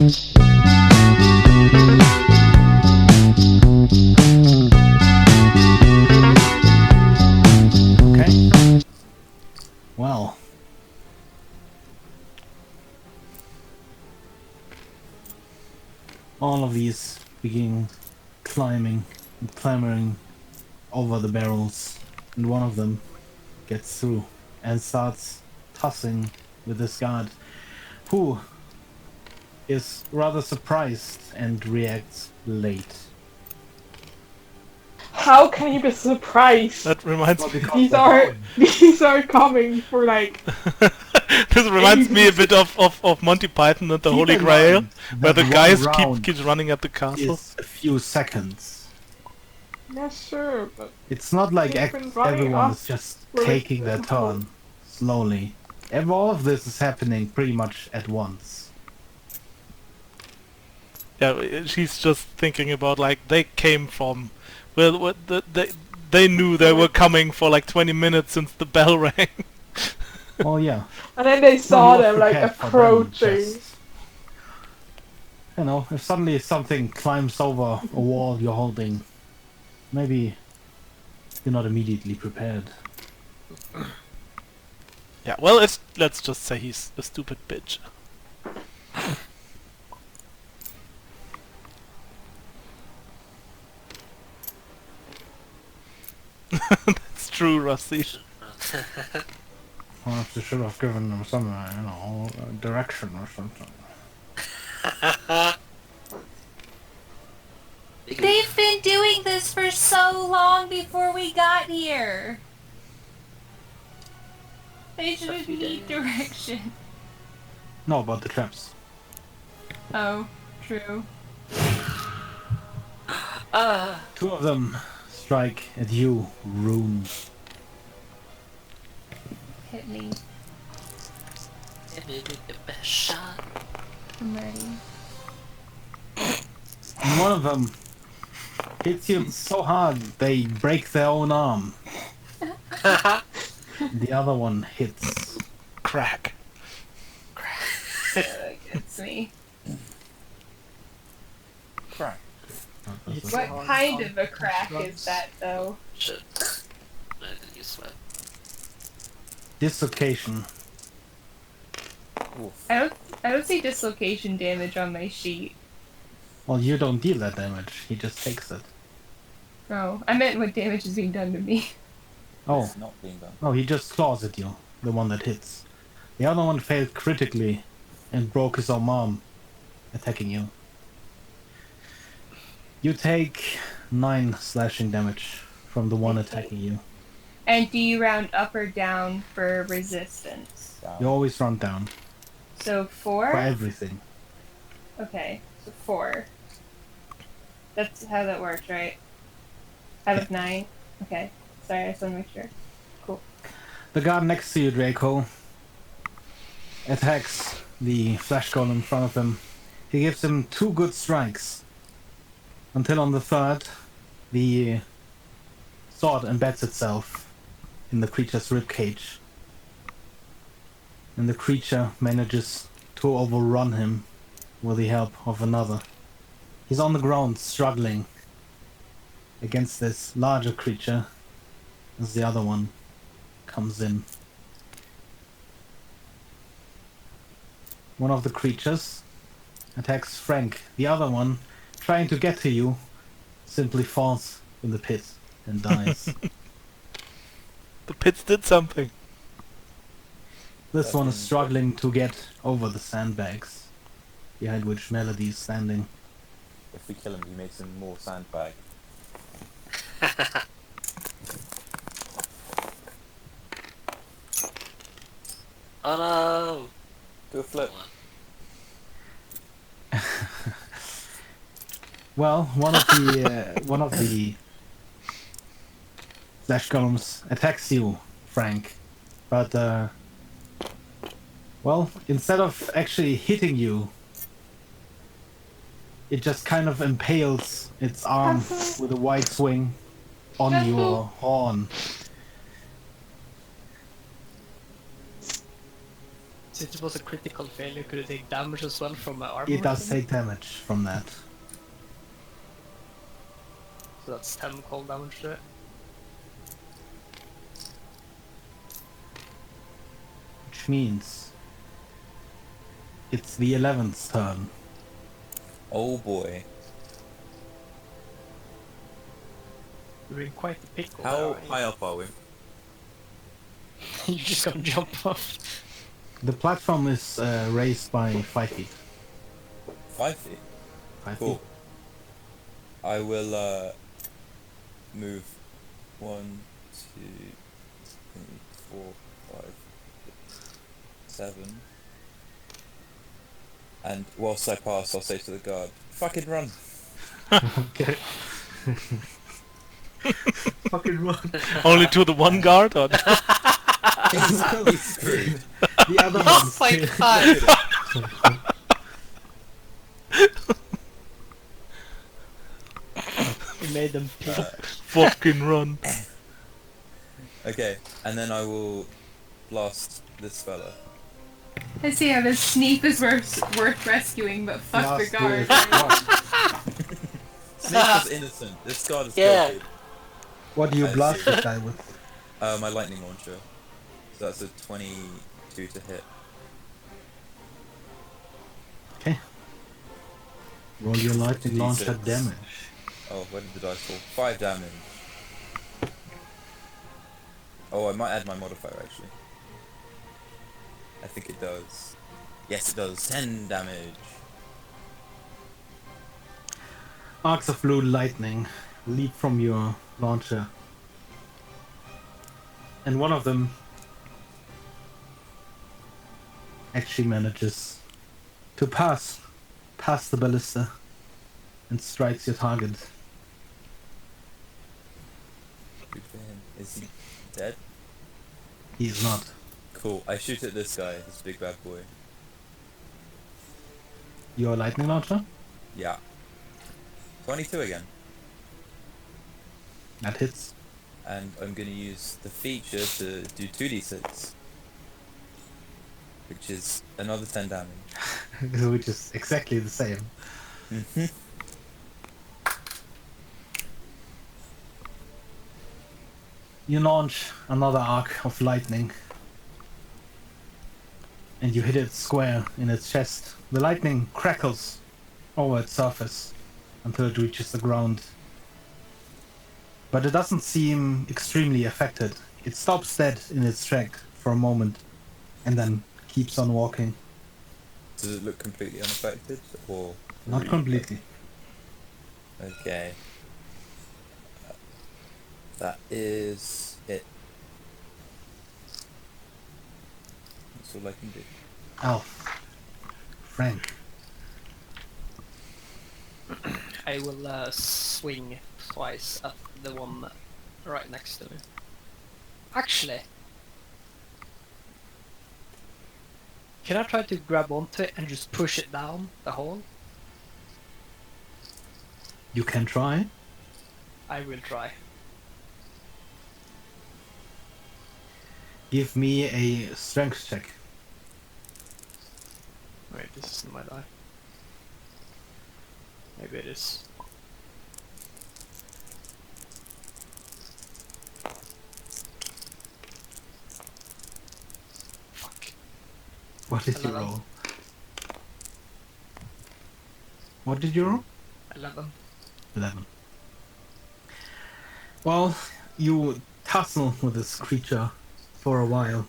Okay. Well. All of these begin climbing and clambering over the barrels, and one of them gets through and starts tossing with this guard, who is rather surprised and reacts late. How can you be surprised? That reminds Well, me. because These are coming for like. This reminds me a bit of Monty Python and the Keep Holy in Grail, mind where the that guys one round keeps running at the castle. is a few seconds. Yeah, sure, but It's not like They've been running everyone up is just for, like, taking their the whole- turn slowly. All of this is happening pretty much at once. Yeah, she's just thinking about like they came from. Well, they knew they were coming for like 20 minutes since the bell rang. Oh yeah. and then they saw Nobody was them like prepared for them, approaching. just, you know, if suddenly something climbs over a wall you're holding, maybe you're not immediately prepared. Yeah, well, let's just say he's a stupid bitch. That's true, Rusty. Perhaps you should have given them some, direction or something. They've been doing this for so long before we got here. They should need direction. No, about the traps. Oh, true. Two of them strike at you, Rune. Hit me. Give me the best shot. I'm ready. And one of them hits you so hard they break their own arm. The other one hits. Crack. That gets me. Crack. What kind of a crack is that, though? Shit. I didn't use that. Dislocation. I don't see dislocation damage on my sheet. Well, you don't deal that damage. He just takes it. Oh, I meant what damage is being done to me. Oh, It's not being done. no, he just claws at you. The one that hits. The other one failed critically and broke his own arm, attacking you. You take 9 slashing damage from the one attacking you. And do you round up or down for resistance? Down. You always run down So 4? for everything. Okay, so 4. That's how that works, right? Out of 9? Okay. Sorry, I just want to make sure. Cool. The guard next to you, Draco, attacks the flash golem in front of him. He gives him 2 good strikes. Until on the third, the sword embeds itself in the creature's ribcage. And the creature manages to overrun him with the help of another. He's on the ground, struggling against this larger creature as the other one comes in. One of the creatures attacks Frank. The other one, trying to get to you, simply falls in the pit and dies. The pits did something. This one is struggling to get over the sandbags behind which Melody is standing. If we kill him, he makes him more sandbag. Oh no! Do a flip. Well, one of the flash golems attacks you, Frank, but well, instead of actually hitting you, it just kind of impales its arm with a wide swing on your horn. Since it was a critical failure, could it take damage as well from armor? It does thing? take damage from that. So that's 10 cold damage to it. Which means it's the 11th turn. Oh boy. You're in quite a pickle. How there, aren't you? high up are we? You're just gonna jump off. The platform is raised by 5 feet. 5 feet. 5 Cool. feet. I will move 1, 2, 3, 4, 5, 6, 7. And whilst I pass, I'll say to the guard, "Fucking run!" Okay. Fucking run. Only to the one guard? Or He's screwed. The other Oh one's my god! We made them pee. fucking run. Okay, and then I will blast this fella. I see how this sneak is worth rescuing, but fuck Last the guard. do it. Snake was innocent. This guard is Yeah. guilty. What do you I blast see. this guy with? My lightning launcher. So that's a 22 to hit. Okay. Roll your lightning launcher D6. damage. Oh, where did the dice fall? 5 damage. Oh, I might add my modifier actually. I think it does. Yes, it does. 10 damage. Arcs of blue lightning leap from your launcher. And one of them actually manages to pass the ballista and strikes your target. Good for him. Is he dead? He is not. Cool. I shoot at this guy, this big bad boy. Your lightning launcher? Yeah. 22 again. That hits. And I'm going to use the feature to do 2d6. Which is another 10 damage. Which is exactly the same. You launch another arc of lightning. And you hit it square in its chest. The lightning crackles over its surface until it reaches the ground. But it doesn't seem extremely affected. It stops dead in its track for a moment and then keeps on walking. Does it look completely unaffected? Or Not completely. Okay. That is it. That's all I can do. Alf. Frank. I will swing twice at the one right next to me. Actually, can I try to grab onto it and just push it down the hole? You can try. I will try. Give me a strength check. Wait, this isn't my die. Maybe it is. Fuck. What did you 11. roll? What did you roll? 11. 11. Well, you tussle with this creature for a while.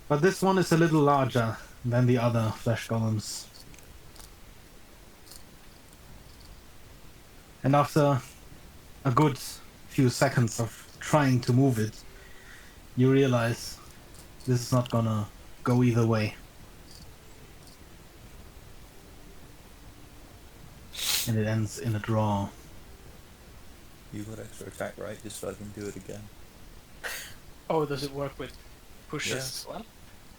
But this one is a little larger than the other flesh golems. And after a good few seconds of trying to move it, you realize this is not gonna go either way. And it ends in a draw. You got extra attack, right? Just so I can do it again. Oh, does it work with pushes Yeah. as well?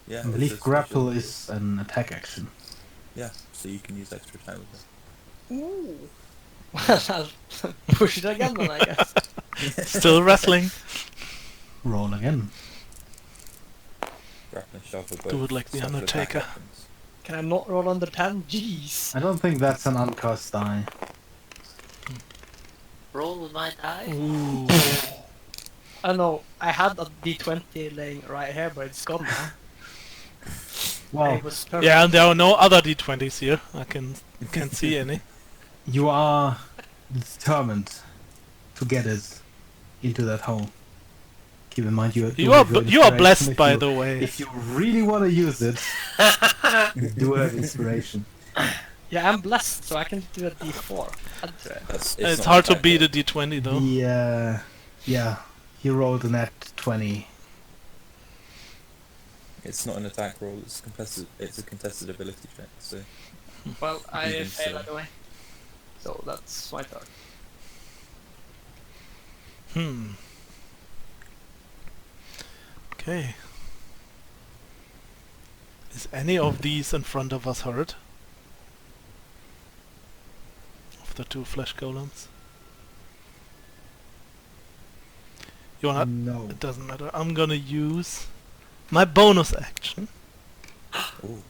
Yeah. I it's believe just grapple special. is an attack action. Yeah, so you can use extra attack with it. Ooh. Well, I'll push it again then, I guess. Still wrestling. Roll again. Grappling shove are both Do it like the solid attack Undertaker. weapons. Can I not roll under 10? Jeez. I don't think that's an uncast die. Roll with my die. Ooh. I know, I had a d20 laying right here, but it's gone now. Well, It was perfect. Yeah, and there are no other d20s here. I can't see any. you are determined to get it into that hole. Keep in mind you You are have your you are inspiration blessed, if by you- the way. If you really want to use it, you do have inspiration. Yeah, I'm blessed, so I can do a d4. Add to it. It's It's not hard to attack beat roll. a d20 though. Yeah, he rolled a nat 20. It's not an attack roll. It's a contested ability check. So Well, I Even fail so. anyway. So that's my turn. Okay. Is any of these in front of us hurt? Of the two flesh golems? You wanna? No. It doesn't matter. I'm gonna use my bonus action ooh,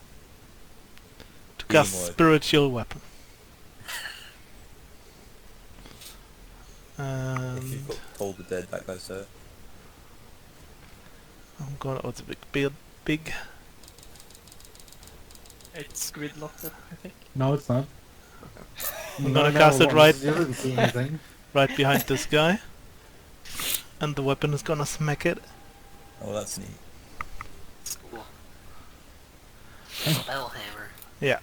to cast Teamwork. spiritual weapon. if And you've got told the dead, that guy's hurt. I'm gonna. Oh, it's a big. It's gridlocked, I think. No, it's not. I'm gonna cast it right- You didn't see anything. right behind this guy, and the weapon is gonna smack it. Oh, that's neat. It's cool. Spell hammer. Yeah.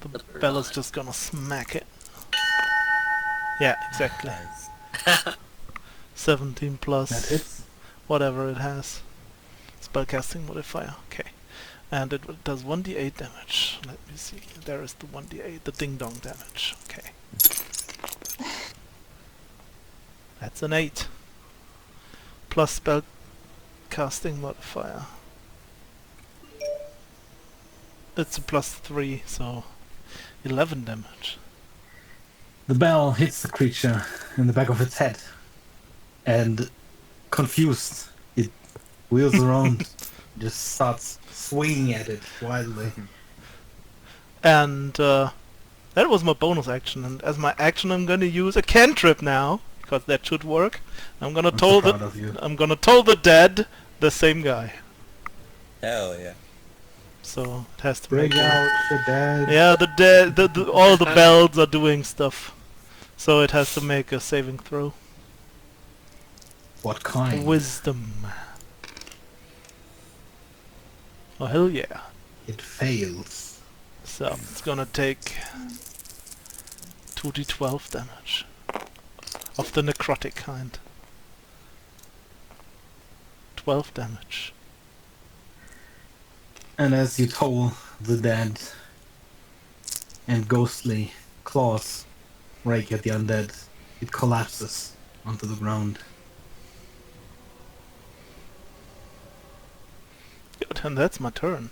The The bell is bird. just gonna smack it. Yeah, exactly. Nice. 17 plus That hits. whatever it has. Spellcasting modifier. Okay. And it does 1d8 damage. Let me see. There is the 1d8, the ding dong damage. Okay. That's an 8. Plus spellcasting modifier. It's a plus 3, so 11 damage. The bell hits the creature in the back of its head, and confused, it wheels around, just starts swinging at it wildly. And that was my bonus action, and as my action I'm gonna use a cantrip now, because that should work. I'm gonna I'm toll so the proud of you. I'm gonna toll the dead the same guy. Hell yeah. So it has to Bring make a- out the dead. Yeah, the dead all the bells are doing stuff. So it has to make a saving throw. What kind? Wisdom. Oh hell yeah. It fails. So it's gonna take 2d12 damage. Of the necrotic kind. 12 damage. And as you toll the dead, and ghostly claws rake at the undead, it collapses onto the ground. Good, and that's my turn.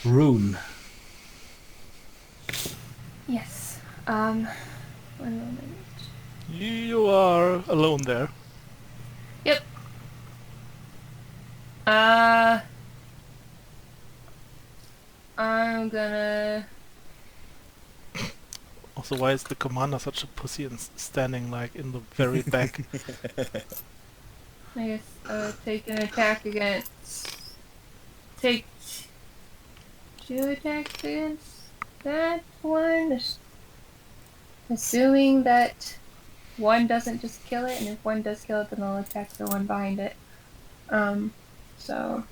Rune. Yes. One moment. You are alone there. Yep. I'm gonna. Also, why is the commander such a pussy and standing like in the very back? I guess take an attack against. Take 2 attacks against that one. Assuming that one doesn't just kill it, and if one does kill it, then I'll attack the one behind it. So.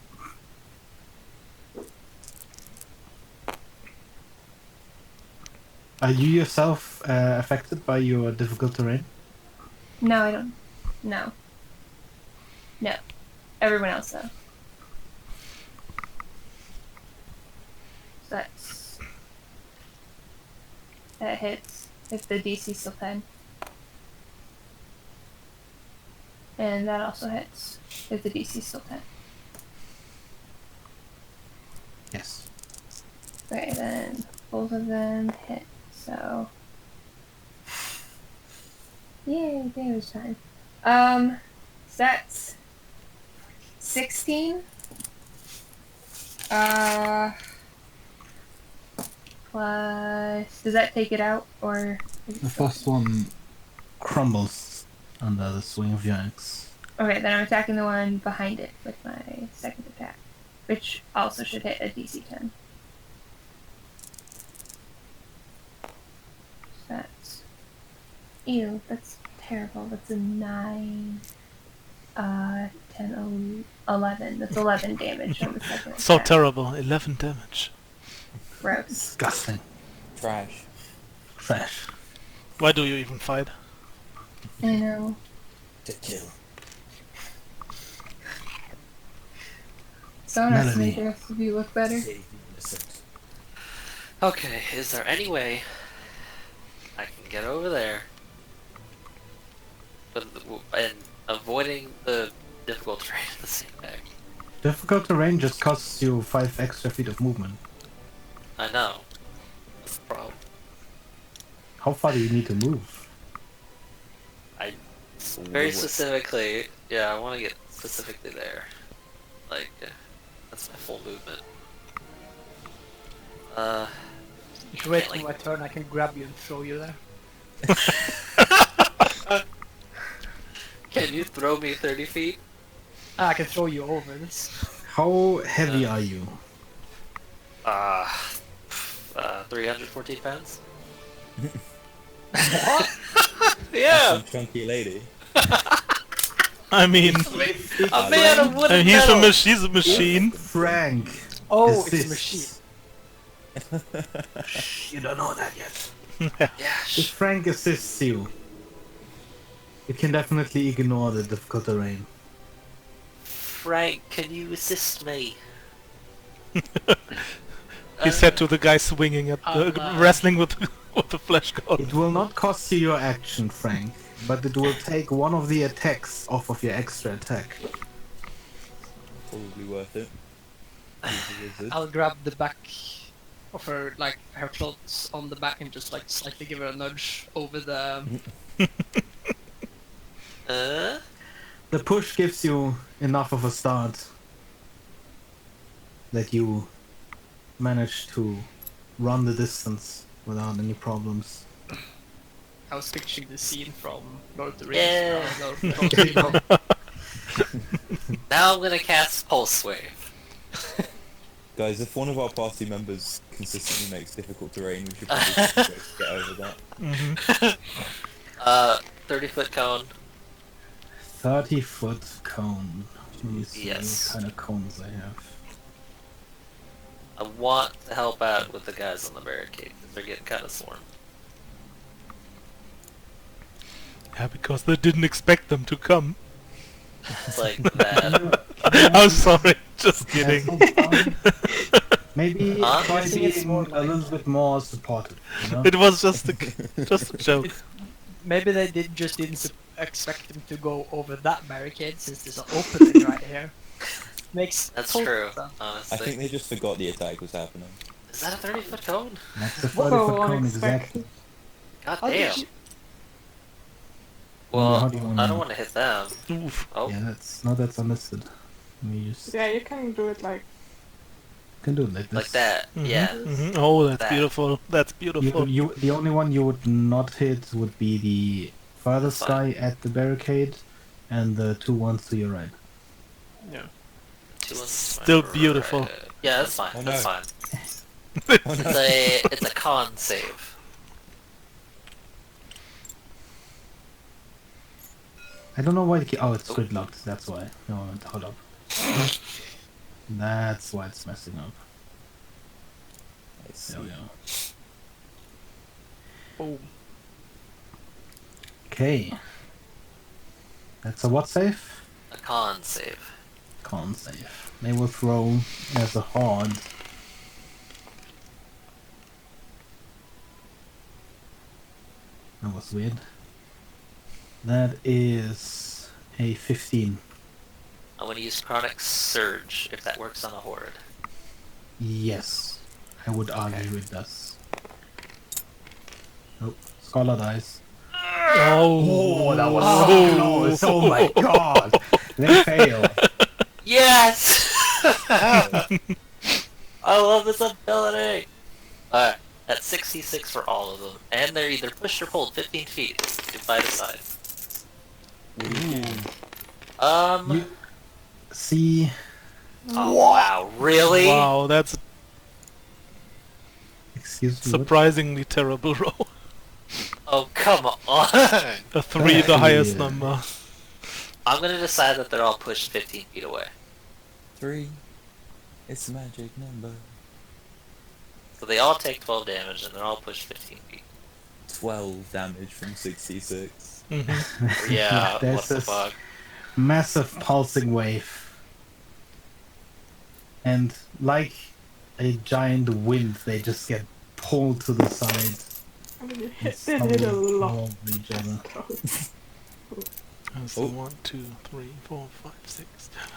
Are you yourself affected by your difficult terrain? No, I don't. No. No. Everyone else, though. So that hits if the DC's still 10. And that also hits if the DC's still 10. Yes. Okay, then both of them hit. So Yay, damage time. So that's 16. Plus, does that take it out or? Is it The still- first one crumbles under the swing of your axe. Okay, then I'm attacking the one behind it with my second attack, which also should hit a DC 10. That's... Ew, that's terrible. That's a 9, 10, 11. That's 11 damage on the second So attack. terrible. 11 damage. Gross. Disgusting. Trash. Trash. Why do you even fight? I know. To kill. Someone has to Melody. make the rest of you look better. Save the innocent. Okay, is there any way I can get over there and avoiding the difficult terrain at the same time? Difficult terrain just costs you 5 extra feet of movement. I know. That's the problem. How far do you need to move? Very specifically, yeah, I want to get specifically there. Like, that's my full movement. If you wait Like- till my turn, I can grab you and throw you there. Can you throw me 30 feet? Ah, I can throw you over this. How heavy are you? 314 pounds? What? Yeah! Some chunky lady. I mean, A man of wood and metal! he's a machine. Frank! Oh, This it's a machine. You don't know that yet. Yeah, If Frank assists you, you can definitely ignore the difficult terrain. Frank, can you assist me? He said to the guy swinging at the wrestling with the flesh god. It will not cost you your action, Frank, but it will take one of the attacks off of your extra attack. Probably worth it. He's a wizard. I'll grab the back of her, like her clothes on the back, and just like slightly give her a nudge over the. The push gives you enough of a start that you manage to run the distance without any problems. I was picturing the scene from Lord of the Rings. Yeah. Now I'm gonna cast Pulse Wave. Guys, if one of our party members consistently makes difficult terrain, we should probably get over that. 30-foot cone. 30-foot cone. Let me see Yes. what kind of cones I have. I want to help out with the guys on the barricade, because they're getting kind of swarmed. Yeah, because they didn't expect them to come. It's like that. I'm sorry, just Yeah, kidding. some fun. Maybe Huh? try I think it's being more a little bit more supportive, you know? It was just a joke. Maybe they didn't expect them to go over that barricade, since there's an opening right here. Makes That's total true, sense. honestly. I think they just forgot the attack was happening. Is that a 30-foot cone? That's the Whoa, 30-foot cone unexpected. exactly. God How did damn. you- Well, How do you I wanna- don't want to hit them. Oof. Oh, Yeah, that's understood. Let me just Yeah, you can do it like can do it like this. like that. Mhm, Yeah. mhm. Oh, that's That. beautiful. That's beautiful. The only one you would not hit would be the furthest guy Fine. at the barricade, and the 2 ones to your right. Yeah. Two ones to Still my beautiful. right. Yeah, that's fine. Oh, That's no. fine. Oh, no. It's a con save. I don't know why. It's gridlocked. That's why. No, hold up. That's why it's messing up. I see. There we go. Boom. Okay. That's a what save? A con save. Con save. They will throw as a horde. That was weird. That is a 15. I'm gonna use Chronic Surge if that works on a horde. Yes. I would argue Okay. it does. Oh, Scholar dies. Oh, that was so close. Oh my god. They fail. Yes! I love this ability! Alright, that's 66 for all of them. And they're either pushed or pulled 15 feet. By the side. You see, Oh wow, really? Wow, that's a excuse me. what? surprisingly terrible roll. Oh, come on! A 3, the highest number. I'm gonna decide that they're all pushed 15 feet away. 3. It's a magic number. So they all take 12 damage and they're all pushed 15 feet. 12 damage from 66. Mm-hmm. Yeah, There's what the this fuck? massive pulsing wave. And like a giant wind, they just get pulled to the side. I mean, you and did hit a stumble lot. over each other. So Oh. 1, 2, 3, 4, 5, 6, 7,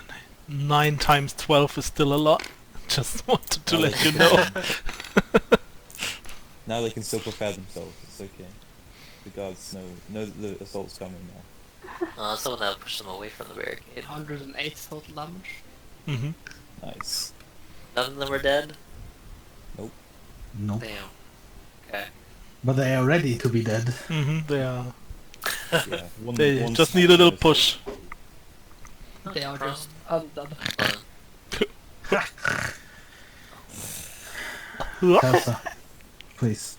8. 9 times 12 is still a lot. Just wanted to let you know. Now they can still prepare themselves. It's okay. The guards know that the assault's coming now. Someone that would push them away from the barricade. 108 total damage. Mm-hmm. Nice. None of them are dead? No. Damn. Okay. But they are ready to be dead. Mm-hmm. They are. Yeah. They one just need a little push. They are just undone. Elsa, please.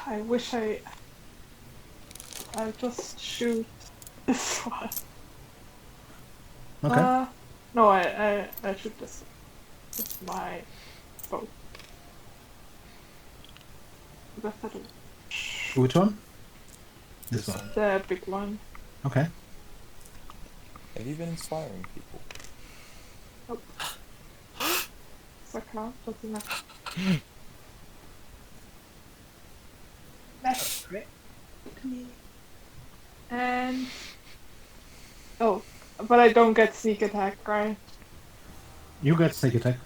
I wish I just shoot this one. Okay. No, I shoot this. It's my bow. That's not Which one? This one. the big one. Okay. Have you been inspiring people? So count, doesn't matter. That's great. And oh, but I don't get sneak attack, right? You get sneak attack.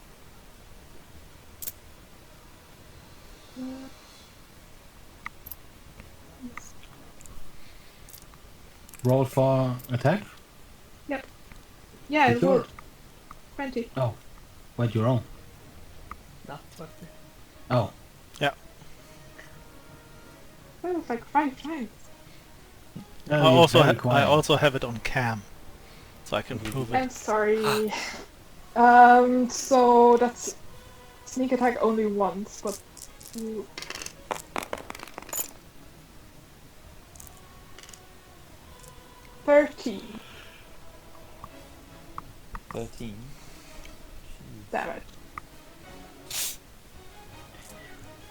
Roll for attack. Yeah, I With your- rolled 20. Wait, you're wrong. Not 20. Oh. That was like 5 times. I you're also very I quiet. also have it on cam, so I can prove it. I'm sorry. So that's sneak attack only once, but you... 13 13. damage.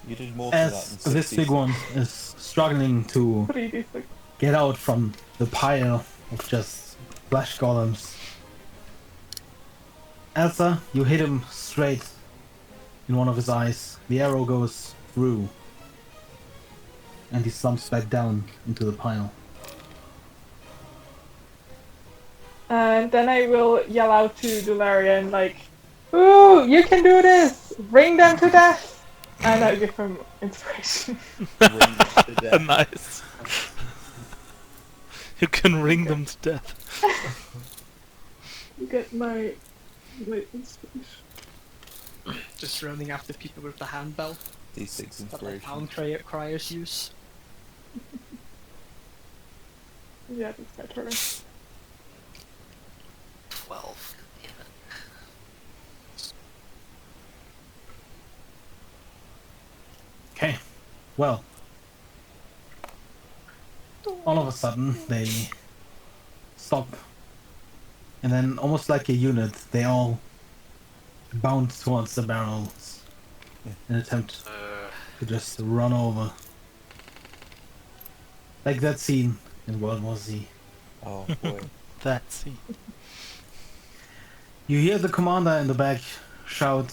You did more for that As than this 60. big one is struggling to 3d6. get out from the pile of just flesh golems. Elsa, you hit him straight in one of his eyes. The arrow goes through. And he slumps back down into the pile. And then I will yell out to Dularian like, "Ooh, you can do this! Bring them to death!" And I give him inspiration. Ring to death. Nice. You can wring them to death. Get my inspiration. Just running after people with the handbell D6 that like inspiration. town criers use. Yeah, that's my turn. 12. Damn it. Okay. Well. All of a sudden, they stop. And then, almost like a unit, they all bound towards the barrels in an attempt to just run over. Like that scene in World War Z. Oh boy. That's it. You hear the commander in the back shout,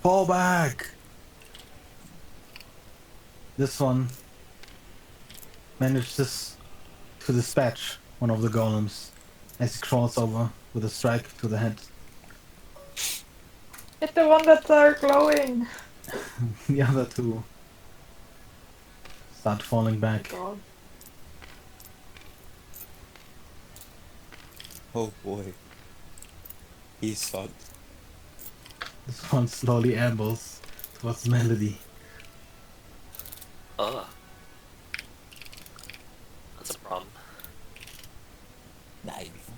"Fall back!" This one manages to dispatch one of the golems as he crawls over with a strike to the head. It's the one that are glowing. The other two start falling back. God. Oh boy. He's fucked. This one slowly ambles towards Melody. Ugh. That's a problem. Nah, you'll be fine.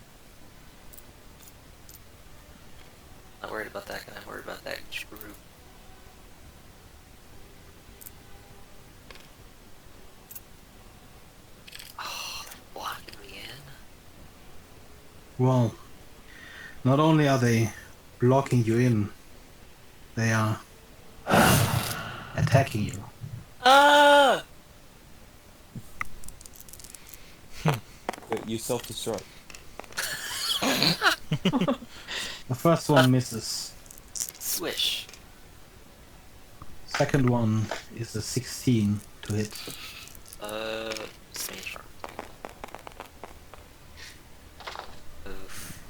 Not worried about that guy, I'm worried about that group. Oh, they're blocking me in. Well, not only are they blocking you in, they are attacking you. Ah! Wait, you self-destruct. The first one misses. Swish. Second one is a 16 to hit. Smash arm. Oof.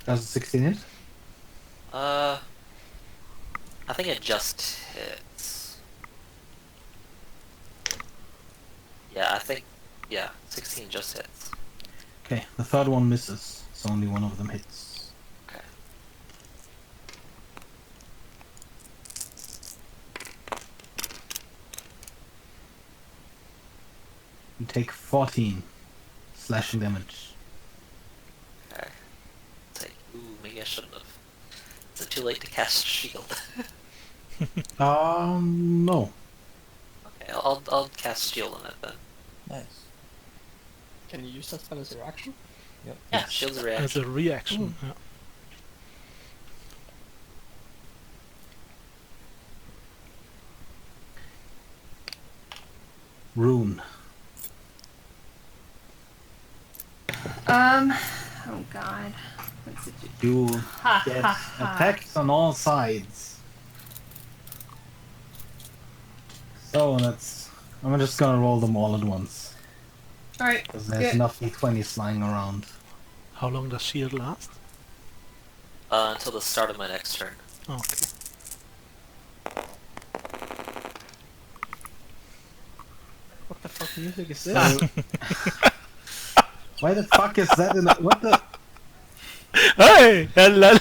Does a 16 hit? I think it just hits. Yeah, 16 just hits. Okay, the third one misses, so only one of them hits. Okay. You take 14 slashing damage. Okay. It's like, ooh, maybe I shouldn't have. Is it too late to cast shield? No. Okay, I'll cast shield on it then. Nice. Can you use that spell as a reaction? Yep. Yeah, shield's a As reaction. a reaction. Yeah. Rune. Oh god. What's it do? You Ha get ha ha. attacked on all sides. So I'm just gonna roll them all at once. Alright. Because there's Yeah. enough d20s lying around. How long does shield last? Until the start of my next turn. Okay. What the fuck music is this? Why the fuck is that in the... What the... Hey! Hello!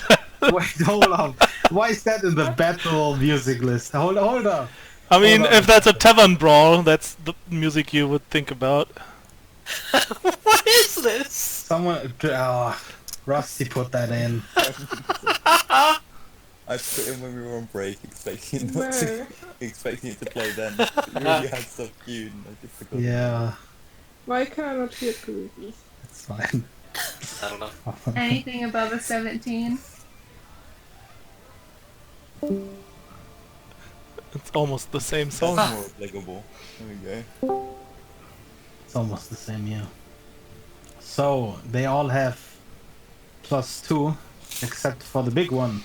Wait, hold on. Why is that in the battle music list? Hold up. I mean, Hold on. if that's a tavern brawl, that's the music you would think about. What is this? Someone... Rusty put that in. I put in when we were on break, expecting it not to, Where? expecting it to play then. You really had stuff queued, and I just forgot. Yeah, Why can I not hear Karuki? it's fine. I don't know. Anything above a 17? It's almost the same song. That's more applicable. There we go. It's almost the same, yeah. So, they all have +2, except for the big one,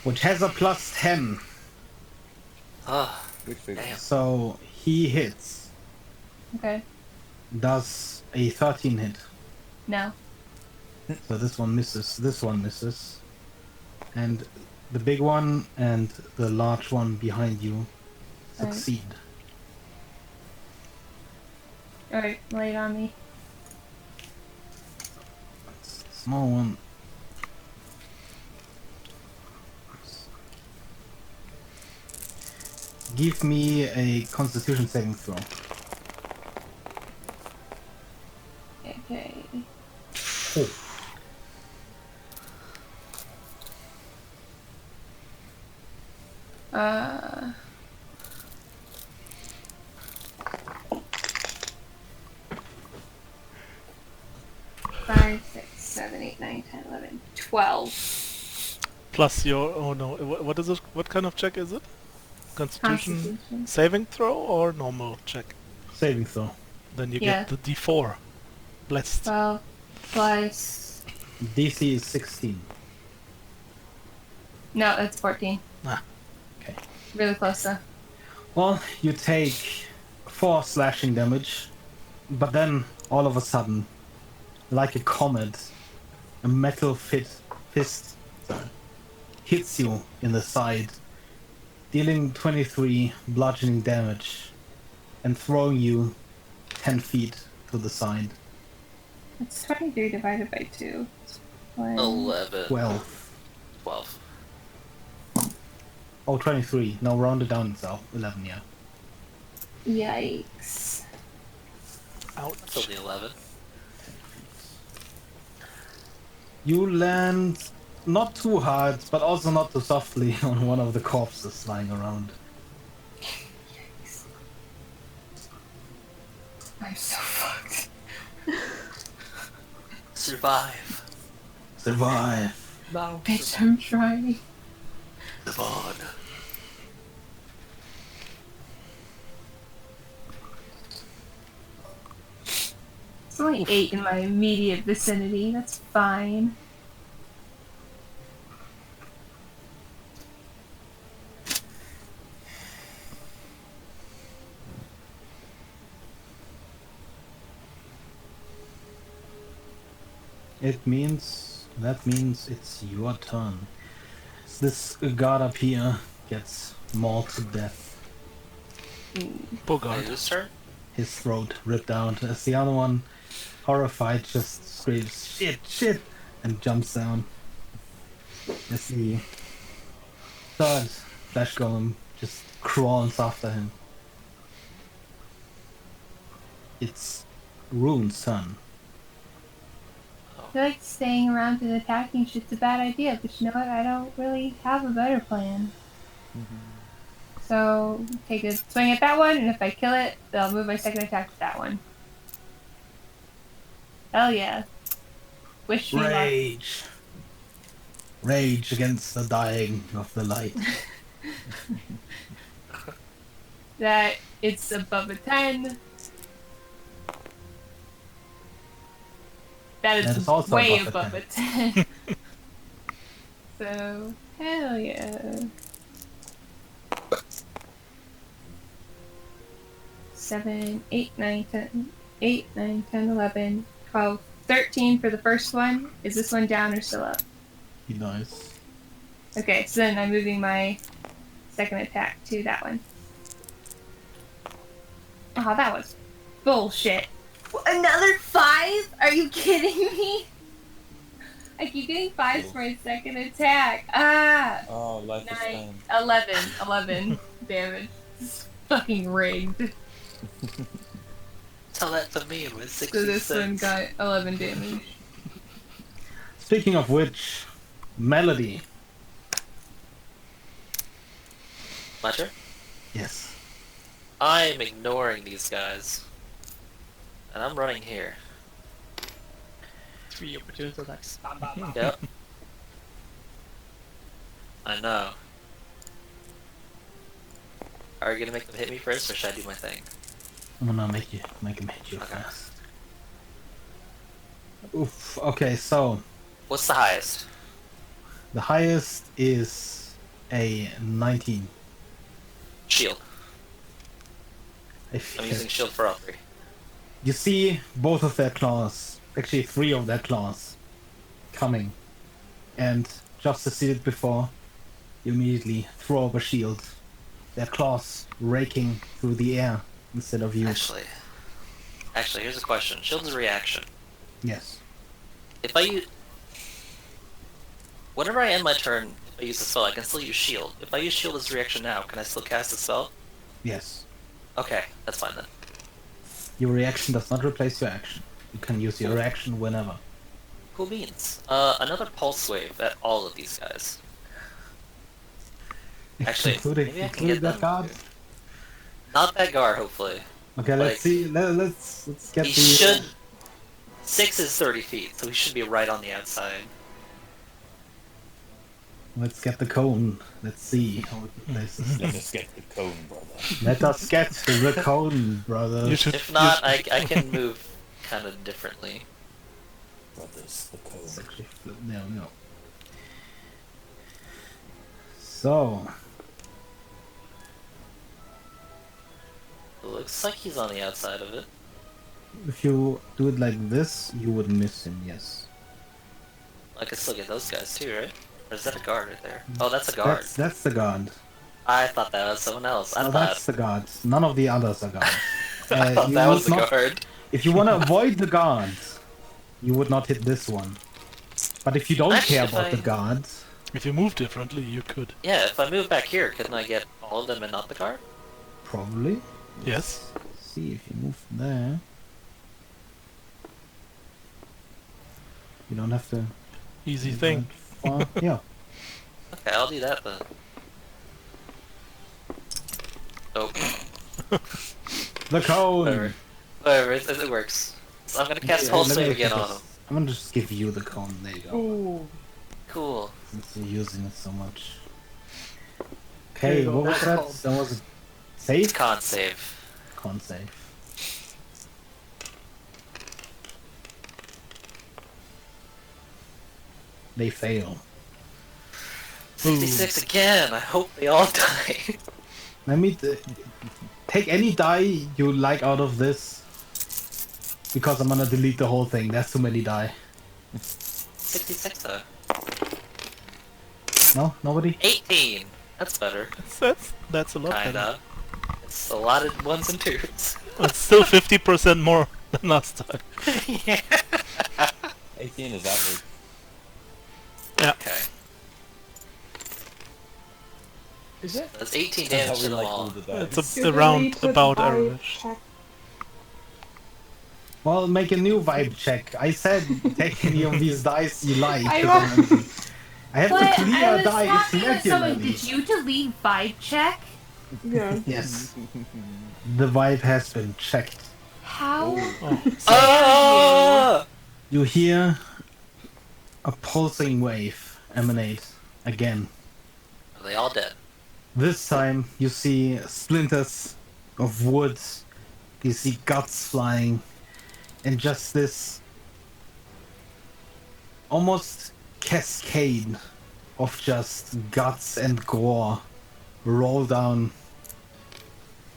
which has a +10. Ah, Which figure? damn. So, he hits. Okay. Does a 13 hit. No. So this one misses. And the big one and the large one behind you Right. succeed. Alright, lay it on me. Small one. Give me a Constitution saving throw. Okay. Oh. Uh. Five, 6, 7, 8, 9, 10, 11, 12. Plus your... Oh no, what is it? What kind of check is it? Constitution Constitution. saving throw or normal check? Saving throw. Then you Yeah. get the D4. Blessed. 12 plus. DC is 16. No, that's 14. Ah. Okay. Really close though. Well, you take 4 slashing damage, but then all of a sudden, like a comet, a metal fist hits you in the side, dealing 23 bludgeoning damage and throwing you 10 feet to the side. It's 23 divided by 2. 11. 12. 12. Oh, 23. No, round it down itself. 11, yeah. Yikes. Ouch. That's only 11. You land not too hard, but also not too softly on one of the corpses lying around. I'm so fucked. Survive. Survive. Now. Bitch, I'm trying. Live on. It's only 8 in my immediate vicinity. That's fine. That means it's your turn. This guard up here gets mauled to death. Poor Wait, god. whose turn? His throat ripped out as the other one, horrified, just screams, "Shit, shit!" and jumps down. As the third flesh golem just crawls after him. It's Rune's turn. I feel like staying around and attacking shit's a bad idea, but you know what? I don't really have a better plan. So, take a swing at that one, and if I kill it, then I'll move my second attack to that one. Hell yeah. Wish me luck. Rage! Rage against the dying of the light. That it's above a 10. That That is is also way above above a a 10. So, hell yeah. 7, 8, 9, 10, 8, 9, 10, 11, 12, 13 for the first one. Is this one down or still up? He dies. Okay, so then I'm moving my second attack to that one. Oh, that was bullshit. Another 5? Are you kidding me? I keep getting 5s for my second attack. Ah! Oh, life is 9, fine. 11 damage. This is fucking rigged. Tell that to me with 66. So this one got 11 damage. Speaking of which, Melody. My turn? Yes. I'm ignoring these guys. And I'm running here. 3 opportunity attacks. Bam, bam, bam. Yep. I know. Are you gonna make them hit me first, or should I do my thing? I'm gonna make him hit you Okay. fast. Oof. Okay, so What's the highest? the highest is a 19. Shield. If I'm using shield for all 3. you see both of their claws, actually 3 of their claws, coming, and just as you did before, you immediately throw up a shield. Their claws raking through the air instead of you. Actually, here's a question. Shield is a reaction. Yes. If I use... Whenever I end my turn, if I use a spell, I can still use shield. If I use shield as a reaction now, can I still cast a spell? Yes. Okay, that's fine then. Your reaction does not replace your action. You can use your reaction whenever. Cool beans. Another pulse wave at all of these guys. Actually, including maybe I can including get that them. guard. Not that guard, hopefully. Okay, let's Like- see. Let's get He the. should... 6 is 30 feet, so he should be right on the outside. Let's get the cone. Let's see how it places. Let us get the cone, brother. Let us get the cone, brother. You should. If not, I can move kind of differently. Brothers, the cone. It's actually there we go. So It looks like he's on the outside of it. if you do it like this, you would miss him. Yes. I can still get those guys too, right? Or is that a guard right there? Oh, that's a guard. That's the guard. I thought that was someone else. I No, thought, that's the guards. None of the others are guards. I thought You that was would the not- guard. If you want to avoid the guards, you would not hit this one. But if you don't Actually, care if about I- the guards, If you move differently, you could. Yeah, if I move back here, couldn't I get all of them and not the guard? probably. Yes. See if you move from there. You don't have to. Easy move thing. that far. Yeah. Okay, I'll do that then. Oh, The cone. whatever. Whatever, it works. So I'm gonna cast Yeah, Pulse let me Wave look again at on this. him. I'm gonna just give you the cone. There you go. Ooh. Cool. Since you're using it so much. There Okay, you go, what was that's that? called- That was save? Con save. Con save. They fail. 66 again. I hope they all die. Let me take any die you like out of this. Because I'm gonna delete the whole thing. That's too many die. 66 though. No? Nobody? 18. That's better. That's a lot better. Kinda. It's a lot of ones and twos. It's still 50% more than last time. Yeah. 18 is average. Okay. Is it? That's 18 That's how damage we to them like all. all the dice. It's around about vibe average. check. Well, make a new vibe check. I said take any of these dice you like. I 'cause want- I have But to I clear was dice talking with someone. regularly. Did you delete vibe check? Yeah. Yes. The vibe has been checked. How? Ah! You hear a pulsing wave emanate again. Are they all dead? This time you see splinters of wood, you see guts flying, and just this almost cascade of just guts and gore roll down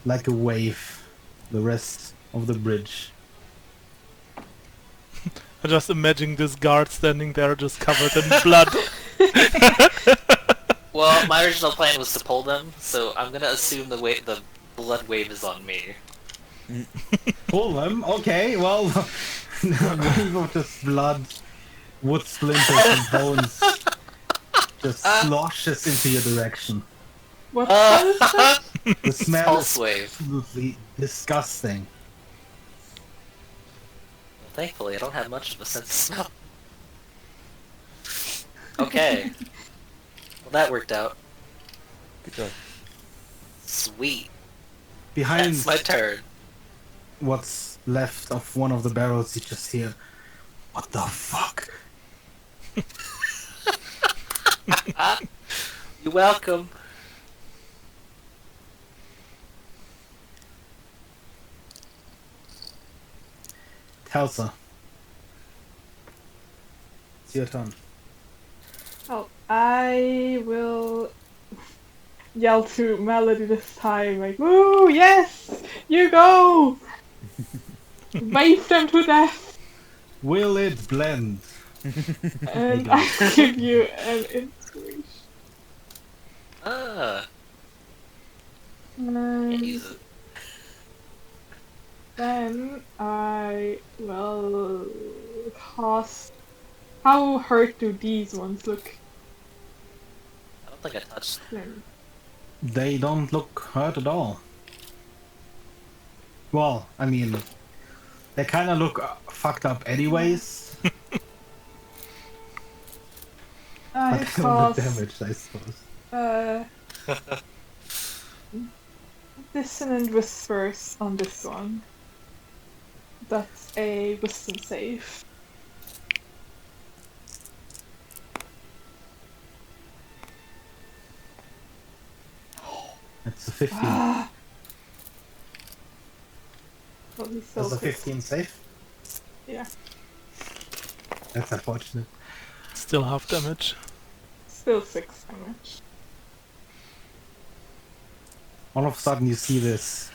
like a wave the rest of the bridge. I just imagine this guard standing there just covered in blood. Well, my original plan was to pull them, so I'm gonna assume the blood wave is on me. Pull them? Okay, well, wave of just blood, wood splinters and bones just sloshes into your direction. What spell is that? The smell Pulse is wave. absolutely disgusting. Well, thankfully, I don't have much of a sense of smell. Okay. Well, that worked out. Good job. Sweet. Behind That's my turn. what's left of one of the barrels, you just hear, "What the fuck?" You're welcome. Telsa. It's your turn. Oh, I will yell to Melody this time, like, "Woo, yes! You go! Wave them to death!" Will it blend? And I'll give you an inspiration. Ah, can't And use it. then I will cast. How hurt do these ones look? I don't think I touched. Them? They don't look hurt at all. Well, I mean, they kind of look fucked up anyways. I But they don't look cast damaged, I suppose. Dissonant Whispers on this one. That's a wisdom save. It's a 15. Ah. Well, he's so That's a quick. 15 safe? Yeah. That's unfortunate. Still half damage. Still 6 damage. All of a sudden you see this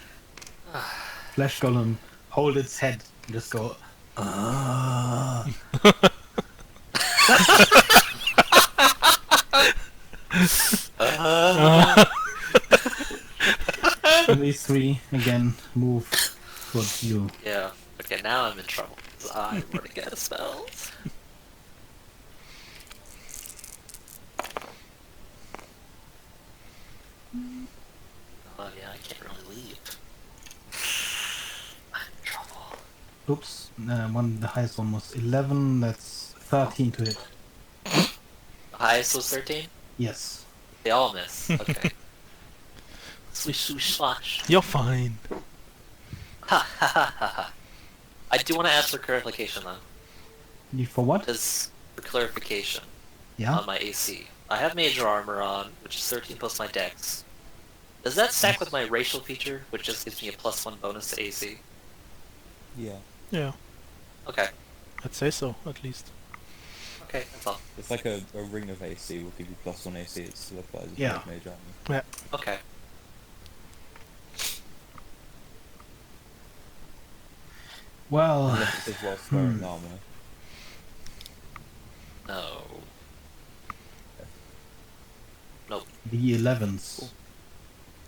flesh golem hold its head and just go, ah. these three again move towards you. Yeah. Okay, now I'm in trouble. 'Cause I'm running out of spells. Oh yeah, I can't really leave. I'm in trouble. Oops, the highest one was 11. That's 13 to hit. The highest was 13? Yes. They all miss. Okay. Swish, swish, slash. You're fine. Ha ha ha ha ha. I do want to ask for clarification though. You for what? Because for clarification Yeah. on my AC, I have major armor on, which is 13 plus my dex. Does that stack with my racial feature, which just gives me a +1 bonus to AC? Yeah. Yeah, Okay. I'd say so, at least. Okay, that's all. It's like a ring of AC will give you +1 AC. It still applies as Yeah. major armor. Okay. Well, Unless it says whilst wearing armor. No. Nope. the 11s.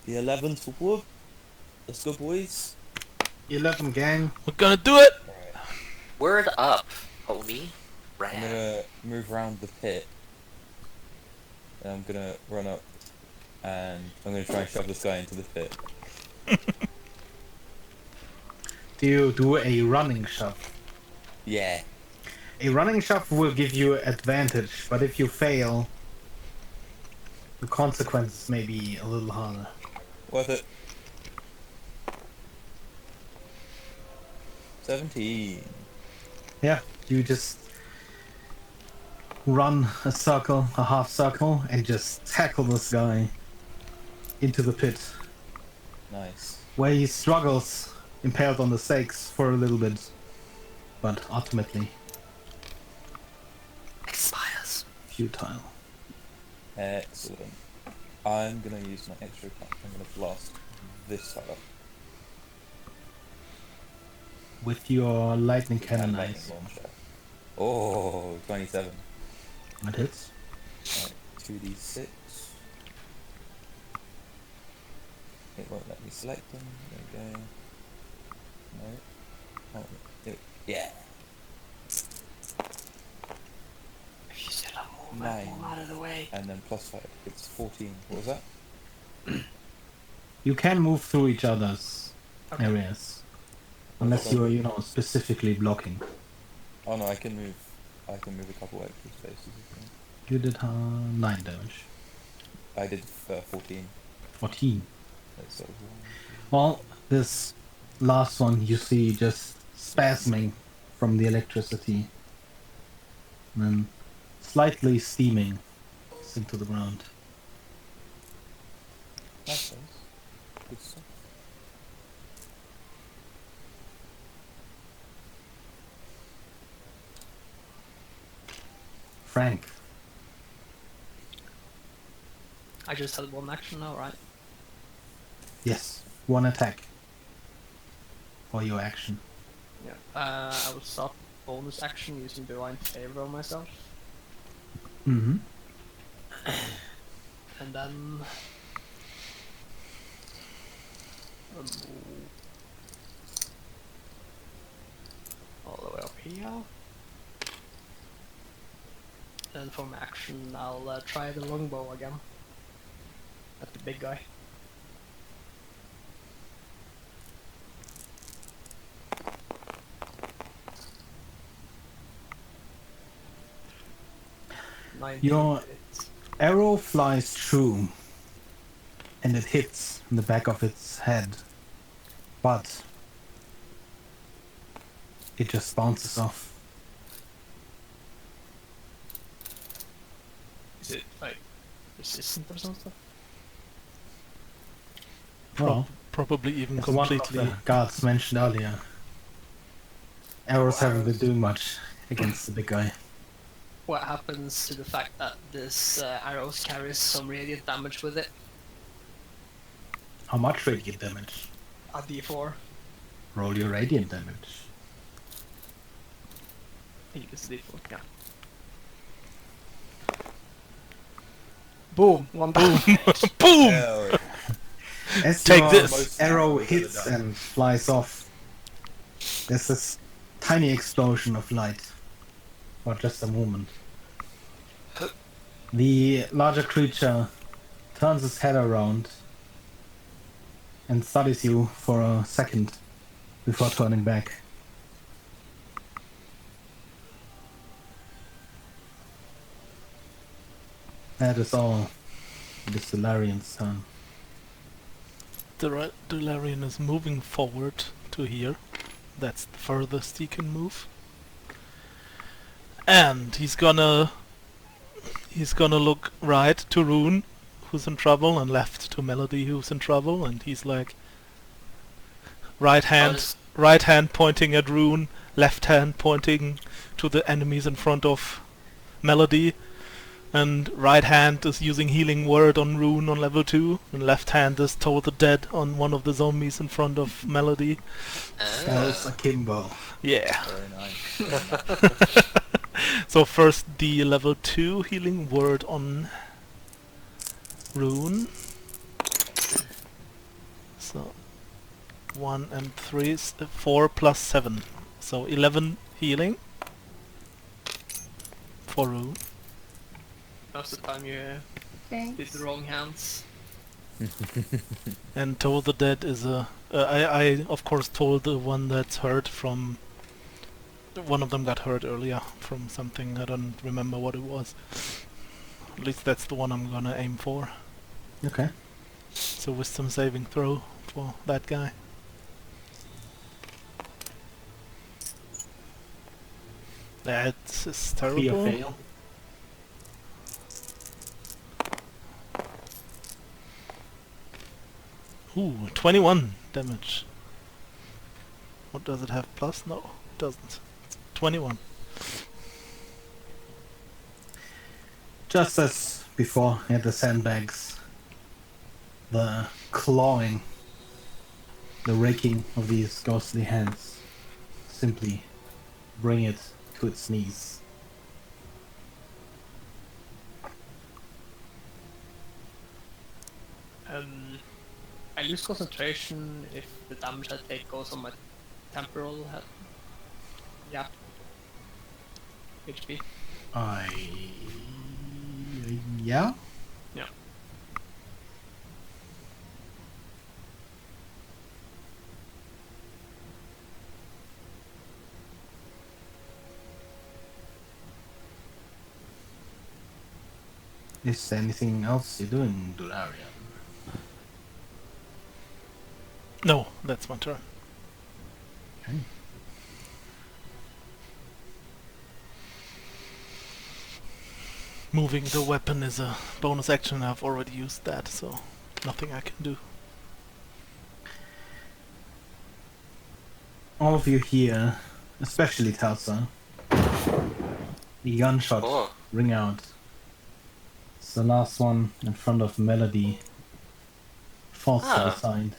The 11th for whoop. Let's go, boys. 11 gang. We're gonna do it! Alright. Word up, homie. I'm Rad. gonna move around the pit. And I'm gonna run up. And I'm gonna try and shove this guy into the pit. Do you do a running shove? Yeah. A running shove will give you advantage, but if you fail, the consequences may be a little harder. Worth it. 17. Yeah, you just run a circle, a half circle, and just tackle this guy into the pit, Nice. where he struggles, impaled on the stakes for a little bit, but ultimately Expires. futile. Excellent. I'm gonna use my extra attack. I'm gonna blast this fella. With your lightning cannon And lightning eyes. launcher. Oh, 27. That hits. Right, 2d6. It won't let me select them. There we go. No. Oh, yeah. If you said I'm Nine. out of the way. And then +5. It's 14. What was that? You can move through each other's Okay. areas. Unless you're, specifically blocking. Oh no, I can move a couple extra spaces. I think. You did 9 damage. I did 14. 14. So, Well, this last one you see just spasming from the electricity. And then slightly steaming into the ground. nice. Good stuff. Frank, I just had one action now, right? yes, one attack for your action. Yeah. I will start bonus action using divine favor on myself, Mm-hmm. and then I'll move all the way up here. Then for my action, I'll try the longbow again at the big guy. Your 19 hits. arrow flies true and it hits in the back of its head, but it just bounces off. Is it like resistant or something? Well, Probably even it's one of completely. the guards mentioned earlier. Arrows haven't been doing much against the big guy. What happens to the fact that this arrows carries some radiant damage with it? How much radiant damage? A d4. Roll your radiant damage. I think it's a d4, yeah. Boom! One damage. Boom! Hell yeah. As Take your this. arrow hits and flies off, there's this tiny explosion of light for just a moment. The larger creature turns its head around and studies you for a second before turning back. That is all. It is Solarian's turn. The Delarian is moving forward to here. That's the furthest he can move. And he's gonna look right to Rune, who's in trouble, and left to Melody, who's in trouble, and he's like right hand pointing at Rune, left hand pointing to the enemies in front of Melody, and right hand is using healing word on Rune on level 2, and left hand is Toll the Dead on one of the zombies in front of Melody. That is akimbo. Yeah. Very nice. So first the level 2 healing word on Rune. So 1 and 3 is 4 plus 7. So 11 healing for Rune. Most of the time you did Thanks. the wrong hands. And Toll the Dead is a... I of course told the one that's hurt from... One of them got hurt earlier from something, I don't remember what it was. At least that's the one I'm gonna aim for. Okay. So wisdom saving throw for that guy. That's Fear terrible. fail. Ooh, 21 damage. What does it have plus? No, it doesn't. It's 21. Just as before at the sandbags, the clawing, the raking of these ghostly hands simply bring it to its knees. I lose concentration if the damage I take goes on my temporal head. Yeah. HP. Yeah? Yeah. Is there anything else you're doing, Dularia? No, that's my turn. Okay. Moving the weapon is a bonus action. I've already used that, so nothing I can do. All of you here, especially Telsa, the gunshot Oh. ring out. It's the last one in front of Melody. Falls to the Ah. side.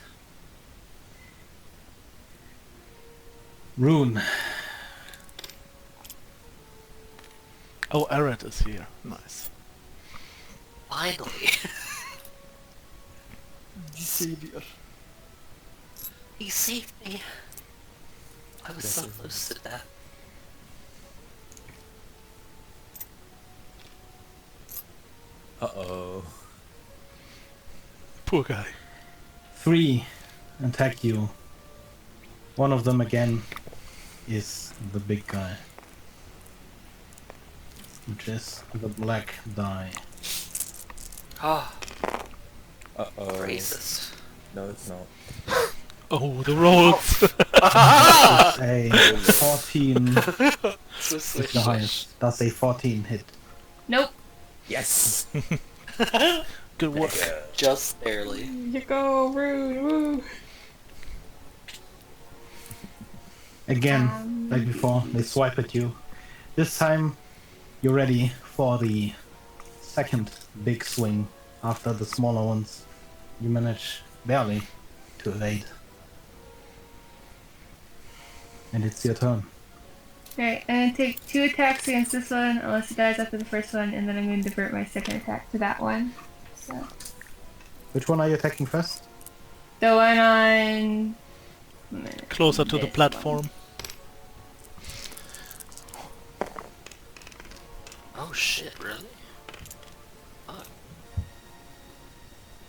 Rune. Oh, Arid is here. Nice. Finally. Savior. He saved me. I was so close to death. Uh-oh. Poor guy. 3 attack you. One of them again is the big guy, which is the black die. Ah, Uh-oh. racist. No, it's not. Oh, the rolls! A 14 Swish, is the highest. That's a 14 hit. Nope. Yes! Good work. Just barely. You go, Rune. Woo. Again, like before, they swipe at you. This time, you're ready for the second big swing after the smaller ones. You manage barely to evade. And it's your turn. Alright, I'm gonna take 2 attacks against this one, unless it dies after the first one, and then I'm gonna divert my second attack to that one. So, Which one are you attacking first? The one on... Closer to the this platform. Oh shit, really? Fuck.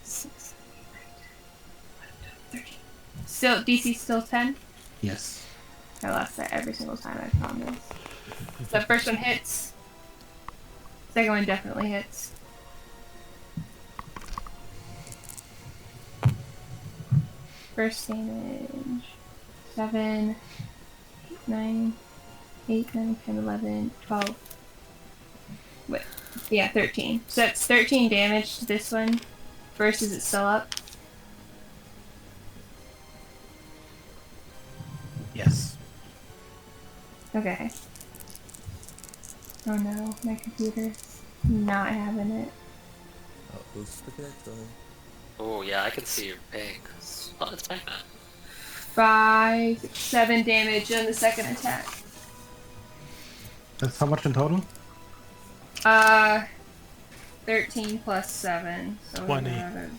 6, 13. Still, DC still 10? Yes. I lost that every single time, I promise. The first one hits. Second one definitely hits. First damage. 7, 8, 9, 8, 9, 10, 11, 12. Wait. Yeah, 13. So that's 13 damage to this one. First, is it still up? Yes. Okay. Oh no, my computer's not having it. Oh, spaghetti. Oh yeah, I can see your ping. Oh, it's back now. 5, 7 damage on the second attack. That's how much in total? 13 plus 7. So 20. that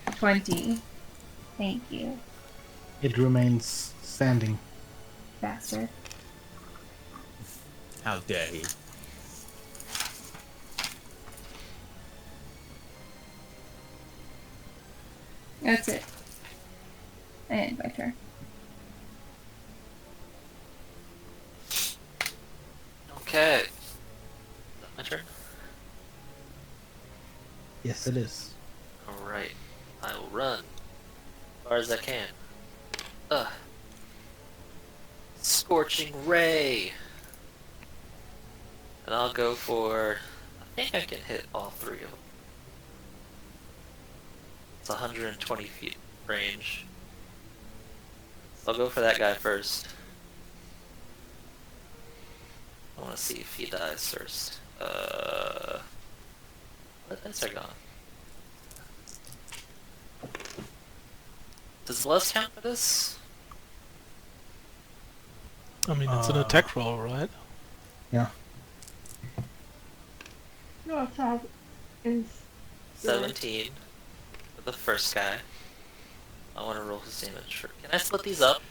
is 20. Thank you, It remains standing. bastard. How dare he? That's it. And my turn. Okay. Is that my turn? Yes, it is. Alright. I will run. As far as I can. Ugh. Scorching Ray! And I'll go for... I think I can hit all three of them. It's 120 feet range. So I'll go for that guy first. I want to see if he dies first. What dice are gone? Does Bless count for this? I mean, it's an attack roll, right? Yeah. No, it's not. Is 17 for the first guy. I want to roll his damage. Can I split these up?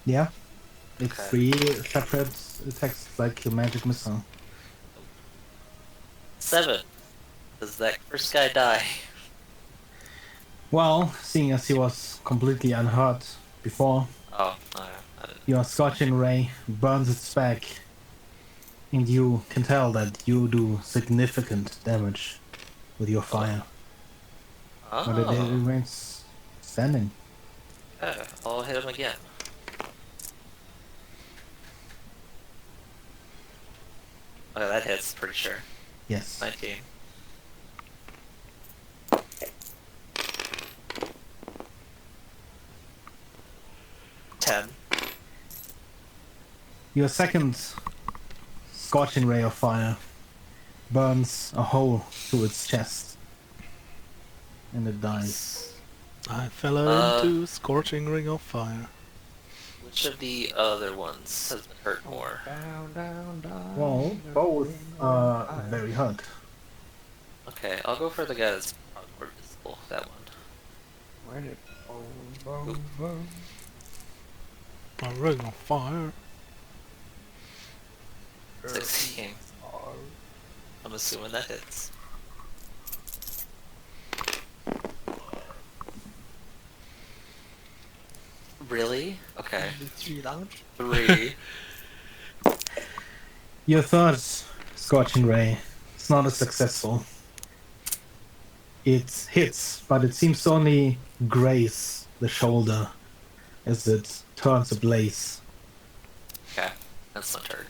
Yeah. It's Okay. 3 separate attacks like your magic missile. 7. Does that first guy die? Well, seeing as he was completely unhurt before, Oh, I didn't. your scorching ray burns its back, and you can tell that you do significant damage with your fire. But it Oh, remains standing. okay. I'll hit him again. Okay, that hits, pretty sure. Yes. 19. $10. Your second scorching ray of fire burns a hole through its chest, and it dies. I fell into scorching ring of fire. Which of the other ones has been hurt more? Well, both are very hurt. Okay, I'll go for the guy that's probably more visible, that one. A ring of fire. 16. I'm assuming that hits. Really? Okay. 3. Your third scorching ray is not as successful. It hits, but it seems to only graze the shoulder as it turns ablaze. Okay, that's my turn.